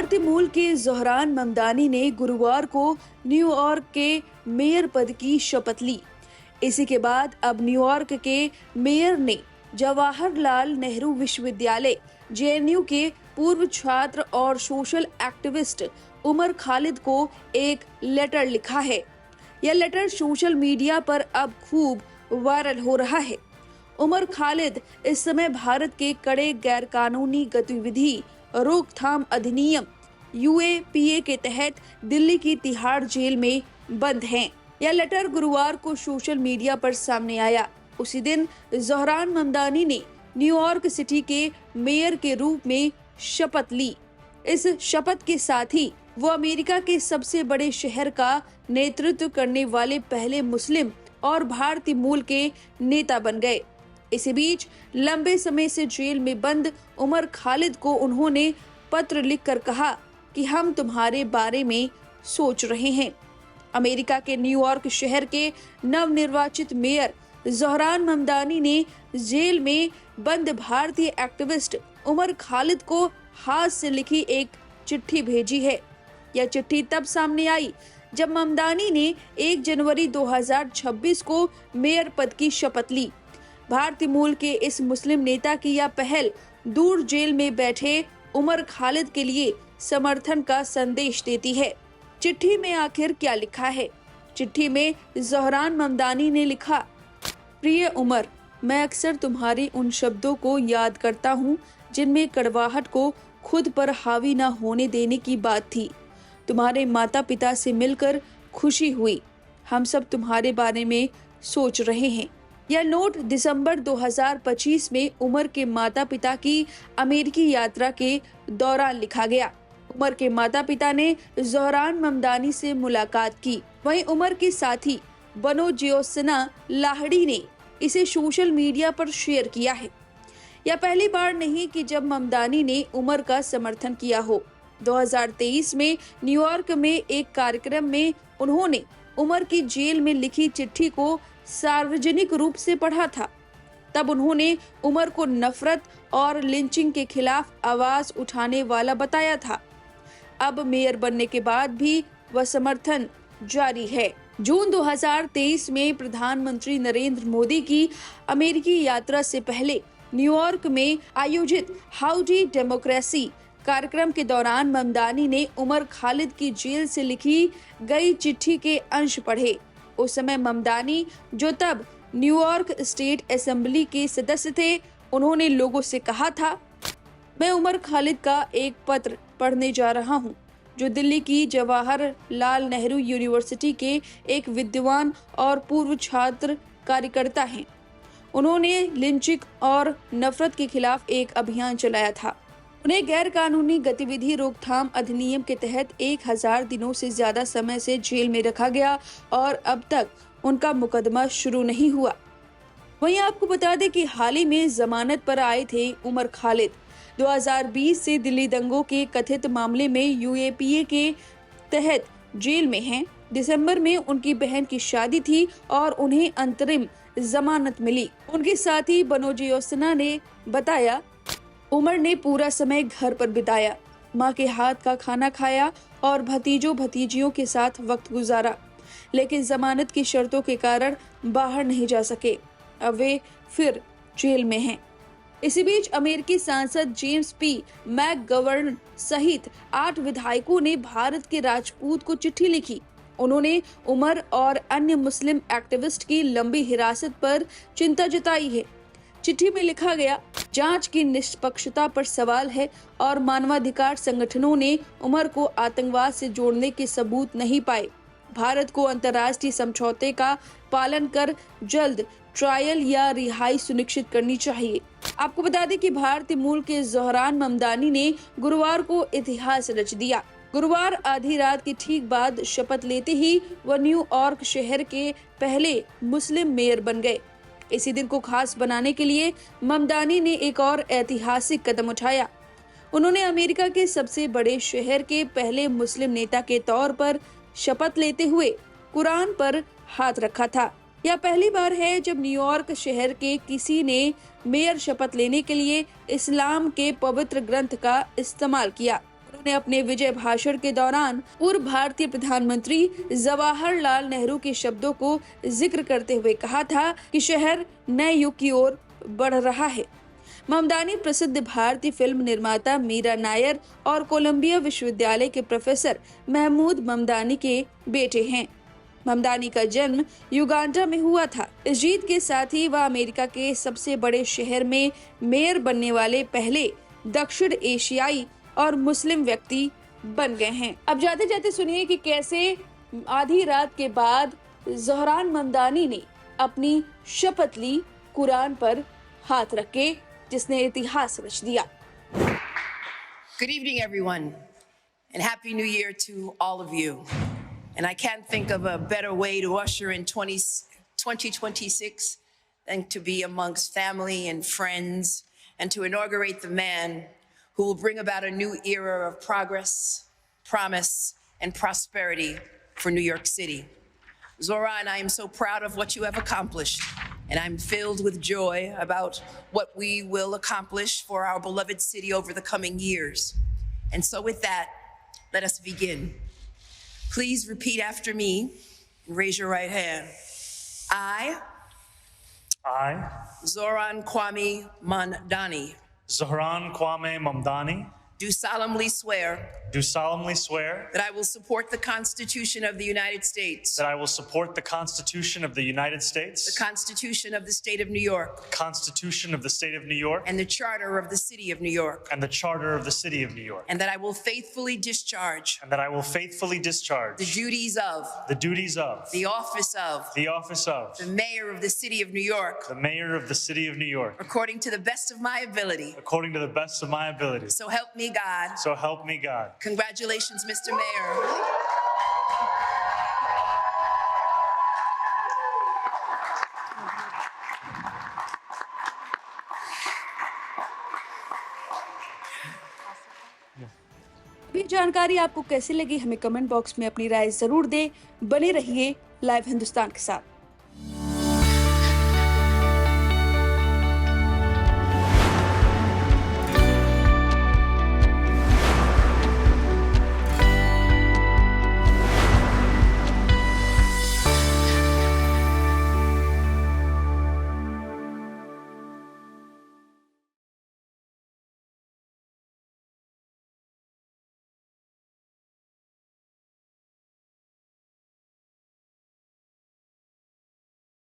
भारतीय मूल के ज़हरान ममदानी ने गुरुवार को न्यूयॉर्क के मेयर पद की शपथ ली। इसी के बाद अब न्यूयॉर्क के मेयर ने जवाहरलाल नेहरू विश्वविद्यालय जेएनयू के पूर्व छात्र और सोशल एक्टिविस्ट उमर खालिद को एक लेटर लिखा है। यह लेटर सोशल मीडिया पर अब खूब वायरल हो रहा है। उमर खालिद इस समय भारत के कड़े गैरकानूनी गतिविधि रोकथाम अधिनियम यूएपीए के तहत दिल्ली की तिहाड़ जेल में बंद हैं। यह लेटर गुरुवार को सोशल मीडिया पर सामने आया। उसी दिन ज़हरान ममदानी ने न्यूयॉर्क सिटी के मेयर के रूप में शपथ ली। इस शपथ के साथ ही वो अमेरिका के सबसे बड़े शहर का नेतृत्व करने वाले पहले मुस्लिम और भारतीय मूल के नेता बन गए। इसी बीच लंबे समय से जेल में बंद उमर खालिद को उन्होंने पत्र लिखकर कहा कि हम तुम्हारे बारे में सोच रहे हैं। अमेरिका के न्यूयॉर्क शहर के नवनिर्वाचित मेयर ज़हरान ममदानी ने जेल में बंद भारतीय एक्टिविस्ट उमर खालिद को हाथ से लिखी एक चिट्ठी भेजी है। यह चिट्ठी तब सामने आई जब ममदानी ने 1 जनवरी 2026 को मेयर पद की शपथ ली। भारतीय मूल के इस मुस्लिम नेता की यह पहल दूर जेल में बैठे उमर खालिद के लिए समर्थन का संदेश देती है। चिट्ठी में आखिर क्या लिखा है? चिट्ठी में ज़हरान ममदानी ने लिखा, प्रिय उमर, मैं अक्सर तुम्हारे उन शब्दों को याद करता हूँ जिनमें कड़वाहट को खुद पर हावी न होने देने की बात थी। तुम्हारे माता पिता से मिलकर खुशी हुई। हम सब तुम्हारे बारे में सोच रहे हैं। यह नोट दिसंबर 2025 में उमर के माता पिता की अमेरिकी यात्रा के दौरान लिखा गया। उमर के माता पिता ने ज़हरान ममदानी से मुलाकात की। वहीं उमर के साथी बनो जियोसना लाहड़ी ने इसे सोशल मीडिया पर शेयर किया है। यह पहली बार नहीं कि जब ममदानी ने उमर का समर्थन किया हो। 2023 में न्यूयॉर्क में एक कार्यक्रम में उन्होंने उमर की जेल में लिखी चिट्ठी को सार्वजनिक रूप से पढ़ा था। तब उन्होंने उमर को नफरत और लिंचिंग के खिलाफ आवाज उठाने वाला बताया था। अब मेयर बनने के बाद भी वह समर्थन जारी है। जून 2023 में प्रधानमंत्री नरेंद्र मोदी की अमेरिकी यात्रा से पहले न्यूयॉर्क में आयोजित हाउडी डेमोक्रेसी कार्यक्रम के दौरान ममदानी ने उमर खालिद की जेल से लिखी गई चिट्ठी के अंश पढ़े। उस समय ममदानी, जो तब न्यूयॉर्क स्टेट असेंबली के सदस्य थे, उन्होंने लोगों से कहा था, मैं उमर खालिद का एक पत्र पढ़ने जा रहा हूं, जो दिल्ली की जवाहरलाल नेहरू यूनिवर्सिटी के एक विद्वान और पूर्व छात्र कार्यकर्ता हैं। उन्होंने लिंचिंग और नफरत के खिलाफ एक अभियान चलाया था। उन्हें गैर कानूनी गतिविधि रोकथाम अधिनियम के तहत 1000 दिनों से ज्यादा समय से जेल में रखा गया और अब तक उनका मुकदमा शुरू नहीं हुआ। वहीं आपको बता दें कि हाल ही में जमानत पर आए थे उमर खालिद। 2020 से दिल्ली दंगों के कथित मामले में यूएपीए के तहत जेल में हैं। दिसंबर में उनकी बहन की शादी थी और उन्हें अंतरिम जमानत मिली। उनके साथी बनो जियोसना ने बताया, उमर ने पूरा समय घर पर बिताया, माँ के हाथ का खाना खाया और भतीजों भतीजियों के साथ वक्त गुजारा, लेकिन जमानत की शर्तों के कारण बाहर नहीं जा सके। अब वे फिर जेल में हैं। इसी बीच अमेरिकी सांसद जेम्स पी मैकगवर्न सहित 8 विधायकों ने भारत के राजपूत को चिट्ठी लिखी। उन्होंने उमर और अन्य मुस्लिम एक्टिविस्ट की लंबी हिरासत पर चिंता जताई है। चिट्ठी में लिखा गया, जांच की निष्पक्षता पर सवाल है और मानवाधिकार संगठनों ने उमर को आतंकवाद से जोड़ने के सबूत नहीं पाए। भारत को अंतर्राष्ट्रीय समझौते का पालन कर जल्द ट्रायल या रिहाई सुनिश्चित करनी चाहिए। आपको बता दें कि भारतीय मूल के ज़हरान ममदानी ने गुरुवार को इतिहास रच दिया। गुरुवार आधी रात के ठीक बाद शपथ लेते ही वह न्यूयॉर्क शहर के पहले मुस्लिम मेयर बन गए। इसी दिन को खास बनाने के लिए ममदानी ने एक और ऐतिहासिक कदम उठाया। उन्होंने अमेरिका के सबसे बड़े शहर के पहले मुस्लिम नेता के तौर पर शपथ लेते हुए कुरान पर हाथ रखा था। यह पहली बार है जब न्यूयॉर्क शहर के किसी ने मेयर शपथ लेने के लिए इस्लाम के पवित्र ग्रंथ का इस्तेमाल किया। उन्होंने अपने विजय भाषण के दौरान पूर्व भारतीय प्रधानमंत्री जवाहरलाल नेहरू के शब्दों को जिक्र करते हुए कहा था कि शहर नए युग की ओर बढ़ रहा है। ममदानी प्रसिद्ध भारतीय फिल्म निर्माता मीरा नायर और कोलंबिया विश्वविद्यालय के प्रोफेसर महमूद ममदानी के बेटे हैं। ममदानी का जन्म युगांडा में हुआ था। इस जीत के साथ ही वह अमेरिका के सबसे बड़े शहर में मेयर बनने वाले पहले दक्षिण एशियाई और मुस्लिम व्यक्ति बन गए हैं। अब जाते जाते सुनिए कि कैसे आधी रात के बाद ज़ोहरान ममदानी ने अपनी शपथ ली कुरान पर हाथ रख के, जिसने इतिहास रच दिया। Good evening, everyone, and Happy New Year to all of you. And I can't think of a better way to usher in 2026 than to be amongst family and friends and to inaugurate the man who will bring about a new era of progress, promise, and prosperity for New York City. Zoran, I am so proud of what you have accomplished, and I'm filled with joy about what we will accomplish for our beloved city over the coming years. And so with that, let us begin. Please repeat after me and raise your right hand. I, Zoran Kwame Mamdani, Zohran Kwame Mamdani, do solemnly swear that I will support the Constitution of the United States, I will support the Constitution of the United States, the Constitution of the State of New York, the Constitution of the State of New York, and the Charter of the City of New York, and the Charter of the City of New York, and that I will faithfully discharge and that I will faithfully discharge the duties of the office of the Mayor of the City of New York the Mayor of the City of New York according to the best of my ability. according to the best of my ability. So help me God. So help me God. Congratulations, Mr. Mayor. ये जानकारी आपको कैसी लगी, हमें comment box में अपनी राय जरूर दें। बने रहिए लाइव हिंदुस्तान के साथ।